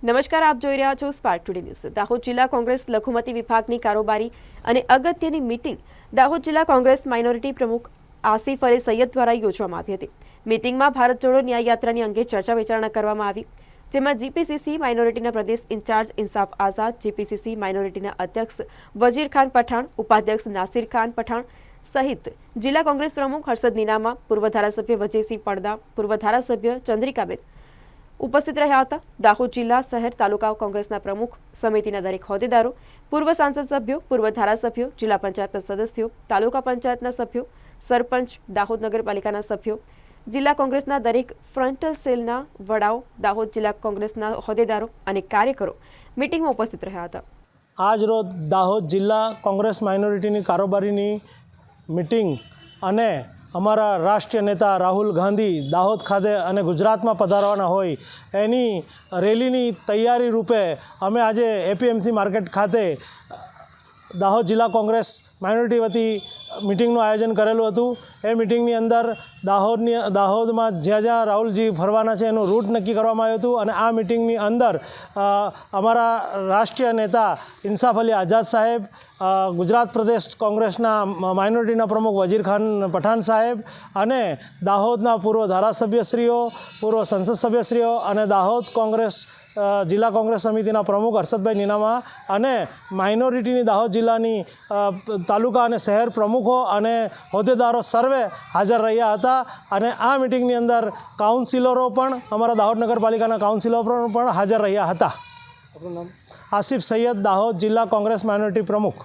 નમસ્કાર, આપ જોઈ રહ્યા છો સ્પાર્ક ટુડે ન્યૂઝ। દાહોદ જિલ્લા કોંગ્રેસ લઘુમતી વિભાગની કારોબારી અને અગત્યની મીટિંગ દાહોદ જિલ્લા કોંગ્રેસ માઇનોરિટી પ્રમુખ આસિફ અલી સૈયદ દ્વારા યોજવામાં આવી હતી। મીટિંગમાં ભારત જોડો ન્યાય યાત્રાની અંગે ચર્ચા વિચારણા કરવામાં આવી, જેમાં જીપીસીસી માઇનોરિટીના પ્રદેશ ઇન્ચાર્જ ઇન્સાફ આઝાદ, જીપીસીસી માઇનોરિટીના અધ્યક્ષ વજીર ખાન પઠાણ, ઉપાધ્યક્ષ નાસિર ખાન પઠાણ સહિત જિલ્લા કોંગ્રેસ પ્રમુખ હર્ષદ નીનામા, પૂર્વ ધારાસભ્ય વજયસિંહ પડદા, પૂર્વ ધારાસભ્ય ચંદ્રિકાબેન ઉપસ્થિત રહ્યા હતા। દાહોદ જિલ્લા શહેર તાલુકા કોંગ્રેસના પ્રમુખ, સમિતિના દરેક હોદ્દેદારો, પૂર્વ સાંસદ સભ્યો, પૂર્વ ધારાસભ્યો, જિલ્લા પંચાયતના સદસ્યો, તાલુકા પંચાયતના સભ્યો, સરપંચ, દાહોદ નગરપાલિકાના સભ્યો, જિલ્લા કોંગ્રેસના દરેક ફ્રન્ટ સેલના વડાઓ, દાહોદ જિલ્લા કોંગ્રેસના હોદ્દેદારો અને કાર્યકરો મીટિંગમાં ઉપસ્થિત રહ્યા હતા। આજ રોજ દાહોદ જિલ્લા કોંગ્રેસ માઇનોરિટીની કારોબારીની મીટિંગ અને અમારા રાષ્ટ્રીય નેતા રાહુલ ગાંધી દાહોદ ખાતે અને ગુજરાતમાં પધારવાના હોય એની રેલીની તૈયારી રૂપે અમે આજે એપીએમસી માર્કેટ ખાતે દાહોદ જિલ્લા કોંગ્રેસ માઇનોરિટી વતી મિટિંગનું આયોજન કરેલું હતું। એ મિટિંગની અંદર દાહોદમાં જ્યાં રાહુલજી ફરવાના છે એનું રૂટ નક્કી કરવામાં આવ્યું હતું અને આ મિટિંગની અંદર અમારા રાષ્ટ્રીય નેતા ઇન્સાફ અલી આઝાદ સાહેબ, ગુજરાત પ્રદેશ કોંગ્રેસના માઇનોરિટીના પ્રમુખ વજીર ખાન પઠાણ સાહેબ અને દાહોદના પૂર્વ ધારાસભ્યશ્રીઓ, પૂર્વ સંસદ સભ્યશ્રીઓ અને દાહોદ કોંગ્રેસ જિલ્લા કોંગ્રેસ સમિતિના પ્રમુખ હર્ષદભાઈ નીનામા અને માઇનોરિટીની દાહોદ જિલ્લાની તાલુકા અને શહેર પ્રમુખો અને હોદ્દેદારો સર્વે હાજર રહ્યા હતા અને આ મિટિંગની અંદર કાઉન્સિલરો પણ, અમારા દાહોદ નગરપાલિકાના કાઉન્સિલરો પણ હાજર રહ્યા હતા। આસિફ સૈયદ, દાહોદ જિલ્લા કોંગ્રેસ માઇનોરિટી પ્રમુખ।